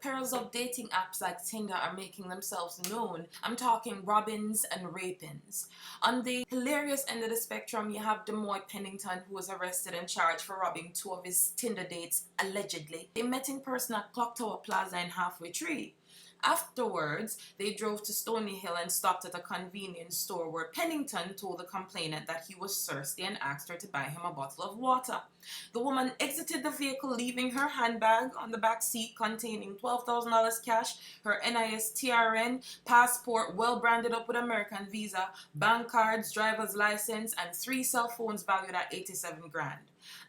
perils of dating apps like Tinder are making themselves known. I'm talking robbings and rapings. On the hilarious end of the spectrum, you have Demoy Pennington, who was arrested and charged for robbing 2 of his Tinder dates, allegedly. They met in person at Clock Tower Plaza in Halfway Tree. Afterwards, they drove to Stony Hill and stopped at a convenience store where Pennington told the complainant that he was thirsty and asked her to buy him a bottle of water. The woman exited the vehicle, leaving her handbag on the back seat containing $12,000 cash, her NIS TRN, passport well branded up with American Visa, bank cards, driver's license, and 3 cell phones valued at 87 grand.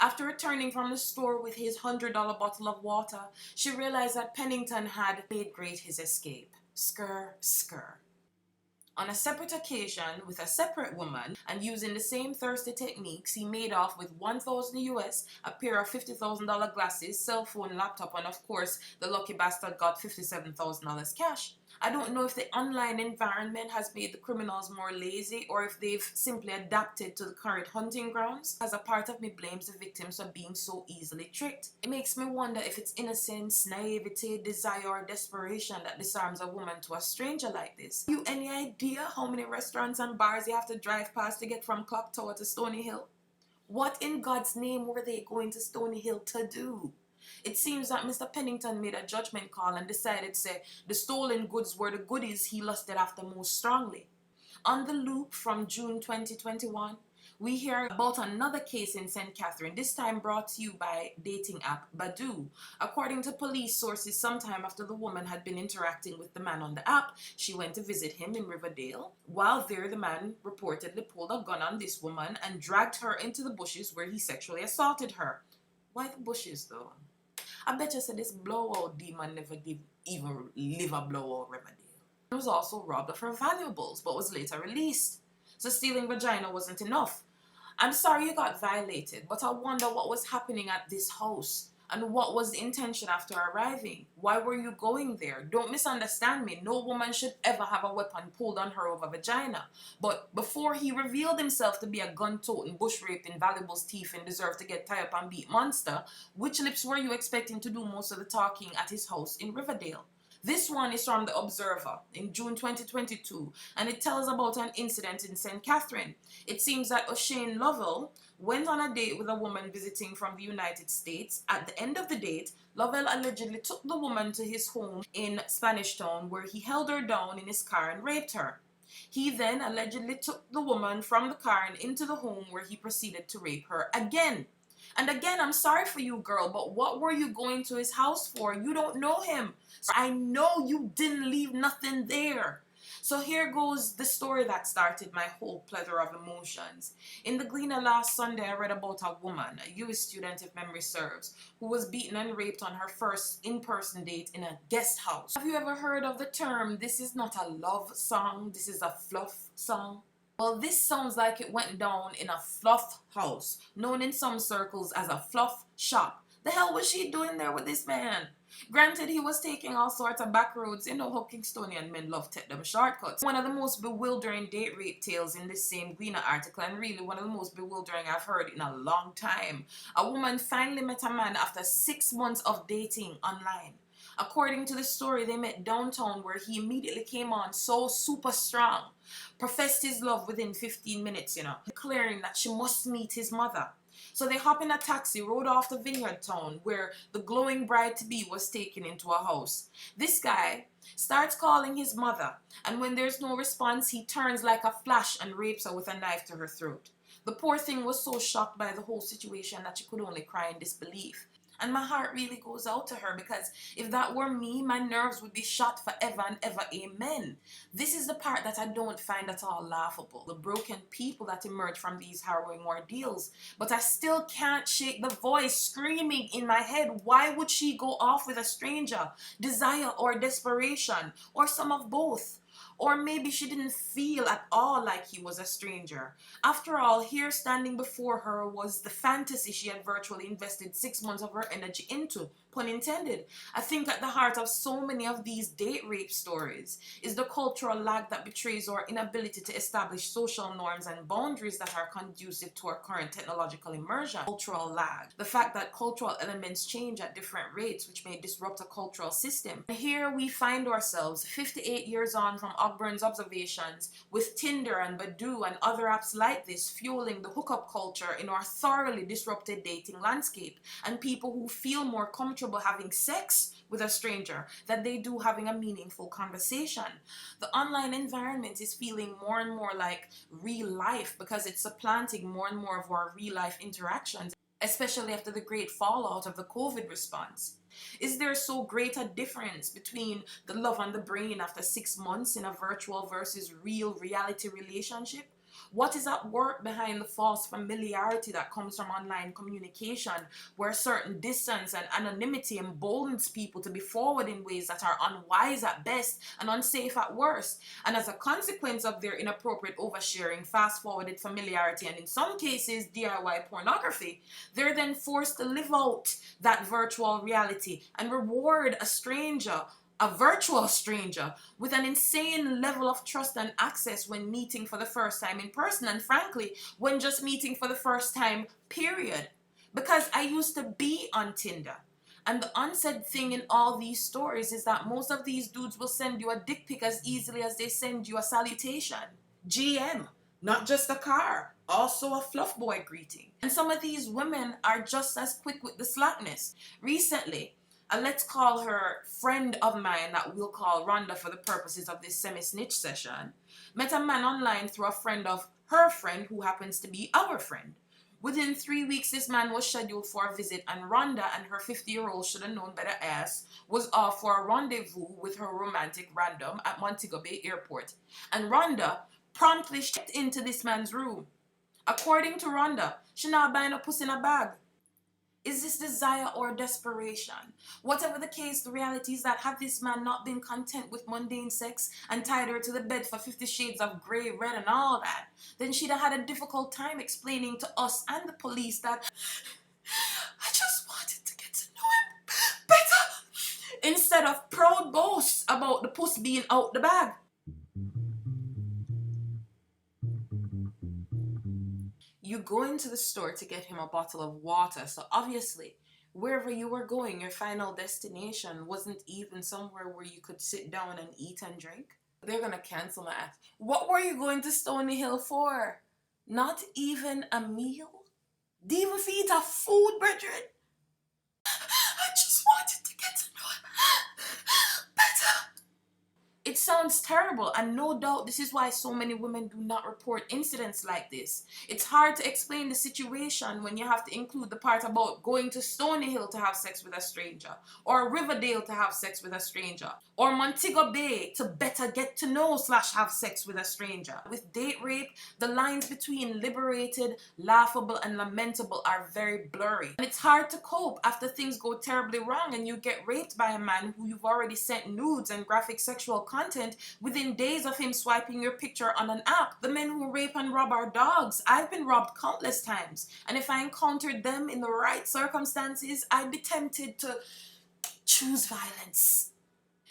After returning from the store with his $100 bottle of water, she realized that Pennington had made great his escape. Skr, skr. On a separate occasion, with a separate woman, and using the same thirsty techniques, he made off with $1,000 US, a pair of $50,000 glasses, cell phone, laptop, and of course, the lucky bastard got $57,000 cash. I don't know if the online environment has made the criminals more lazy or if they've simply adapted to the current hunting grounds, as a part of me blames the victims for being so easily tricked. It makes me wonder if it's innocence, naivety, desire, or desperation that disarms a woman to a stranger like this. Have you any idea how many restaurants and bars you have to drive past to get from Clock Tower to Stony Hill? What in God's name were they going to Stony Hill to do? It seems that Mr. Pennington made a judgment call and decided to say the stolen goods were the goodies he lusted after most strongly. On the loop from June 2021, we hear about another case in St. Catherine, this time brought to you by dating app Badoo. According to police sources, sometime after the woman had been interacting with the man on the app, she went to visit him in Riverdale. While there, the man reportedly pulled a gun on this woman and dragged her into the bushes where he sexually assaulted her. Why the bushes though? I bet you said this blowout demon never did even live a blowout Riverdale. He was also robbed of her valuables, but was later released. So stealing vagina wasn't enough. I'm sorry you got violated, but I wonder what was happening at this house. And what was the intention after arriving? Why were you going there? Don't misunderstand me. No woman should ever have a weapon pulled on her over vagina. But before he revealed himself to be a gun-toting, bush-raping, valuables thieving, deserve to get tied up and beat monster, which lips were you expecting to do most of the talking at his house in Riverdale? This one is from The Observer in June 2022, and it tells about an incident in St. Catherine. It seems that O'Shane Lovell went on a date with a woman visiting from the United States. At the end of the date, Lovell allegedly took the woman to his home in Spanish Town, where he held her down in his car and raped her. He then allegedly took the woman from the car and into the home, where he proceeded to rape her again. And again, I'm sorry for you, girl, but what were you going to his house for? You don't know him. So I know you didn't leave nothing there. So here goes the story that started my whole plethora of emotions. In the Gleaner last Sunday, I read about a woman, a US student if memory serves, who was beaten and raped on her first in-person date in a guest house. Have you ever heard of the term, this is not a love song, this is a fluff song? Well, this sounds like it went down in a fluff house, known in some circles as a fluff shop. The hell was she doing there with this man? Granted, he was taking all sorts of back roads. You know how Kingstonian men love to take them shortcuts. One of the most bewildering date rape tales in this same Gleaner article, and really one of the most bewildering I've heard in a long time. A woman finally met a man after 6 months of dating online. According to the story, they met downtown, where he immediately came on so super strong, professed his love within 15 minutes, declaring that she must meet his mother. So they hop in a taxi, rode off to Vineyard Town, where the glowing bride-to-be was taken into a house. This guy starts calling his mother, and when there's no response, he turns like a flash and rapes her with a knife to her throat. The poor thing was so shocked by the whole situation that she could only cry in disbelief. And my heart really goes out to her, because if that were me, my nerves would be shot forever and ever, amen. This is the part that I don't find at all laughable. The broken people that emerge from these harrowing ordeals. But I still can't shake the voice screaming in my head, why would she go off with a stranger? Desire or desperation? Or some of both? Or maybe she didn't feel at all like he was a stranger. After all, here standing before her was the fantasy she had virtually invested 6 months of her energy into, pun intended. I think at the heart of so many of these date rape stories is the cultural lag that betrays our inability to establish social norms and boundaries that are conducive to our current technological immersion. Cultural lag. The fact that cultural elements change at different rates, which may disrupt a cultural system. And here we find ourselves 58 years on from Ogburns' observations, with Tinder and Badoo and other apps like this fueling the hookup culture in our thoroughly disrupted dating landscape, and people who feel more comfortable having sex with a stranger than they do having a meaningful conversation. The online environment is feeling more and more like real life because it's supplanting more and more of our real life interactions, especially after the great fallout of the COVID response. Is there so great a difference between the love and the brain after 6 months in a virtual versus real reality relationship? What is at work behind the false familiarity that comes from online communication, where certain distance and anonymity emboldens people to be forward in ways that are unwise at best and unsafe at worst? And as a consequence of their inappropriate oversharing, fast-forwarded familiarity, and in some cases DIY pornography, they're then forced to live out that virtual reality and reward a virtual stranger with an insane level of trust and access when meeting for the first time in person, and frankly, when just meeting for the first time, period. Because I used to be on Tinder. And the unsaid thing in all these stories is that most of these dudes will send you a dick pic as easily as they send you a salutation. GM, not just a car, also a fluff boy greeting. And some of these women are just as quick with the slackness. Recently, let's call her friend of mine that we'll call Rhonda for the purposes of this semi-snitch session, met a man online through a friend of her friend who happens to be our friend. Within 3 weeks, this man was scheduled for a visit, and Rhonda and her 50-year-old should have known better ass was off for a rendezvous with her romantic random at Montego Bay Airport. And Rhonda promptly checked into this man's room. According to Rhonda, she not buying a puss in a bag. Is this desire or desperation? Whatever the case, the reality is that had this man not been content with mundane sex and tied her to the bed for 50 shades of grey, red and all that, then she'd have had a difficult time explaining to us and the police that I just wanted to get to know him better, instead of proud boasts about the puss being out the bag. You go into the store to get him a bottle of water, so obviously wherever you were going, your final destination wasn't even somewhere where you could sit down and eat and drink. They're gonna cancel my ass. What were you going to Stony Hill for? Not even a meal? Didn't even feed a food, brethren? I just wanted to get to know him better. It sounds terrible, and no doubt this is why so many women do not report incidents like this. It's hard to explain the situation when you have to include the part about going to Stony Hill to have sex with a stranger, or Riverdale to have sex with a stranger, or Montego Bay to better get to know / have sex with a stranger. With date rape, the lines between liberated, laughable, and lamentable are very blurry. And it's hard to cope after things go terribly wrong and you get raped by a man who you've already sent nudes and graphic sexual content within days of him swiping your picture on an app. The men who rape and rob our dogs, I've been robbed countless times, and if I encountered them in the right circumstances, I'd be tempted to choose violence.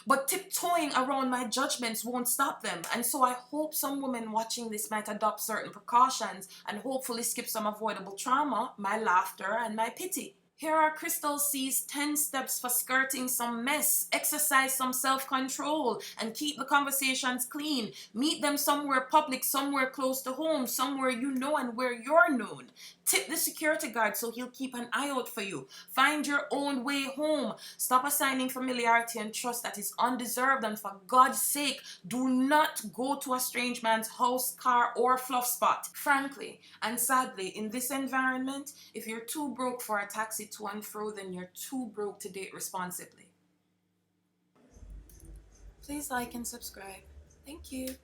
But tiptoeing around my judgments won't stop them, and so I hope some women watching this might adopt certain precautions and hopefully skip some avoidable trauma, my laughter, and my pity. Here are Crystal C's 10 steps for skirting some mess. Exercise some self-control and keep the conversations clean. Meet them somewhere public, somewhere close to home, somewhere you know and where you're known. Tip the security guard so he'll keep an eye out for you. Find your own way home. Stop assigning familiarity and trust that is undeserved, and for God's sake, do not go to a strange man's house, car, or fluff spot. Frankly and sadly, in this environment, if you're too broke for a taxi to and fro, then you're too broke to date responsibly. Please like and subscribe. Thank you.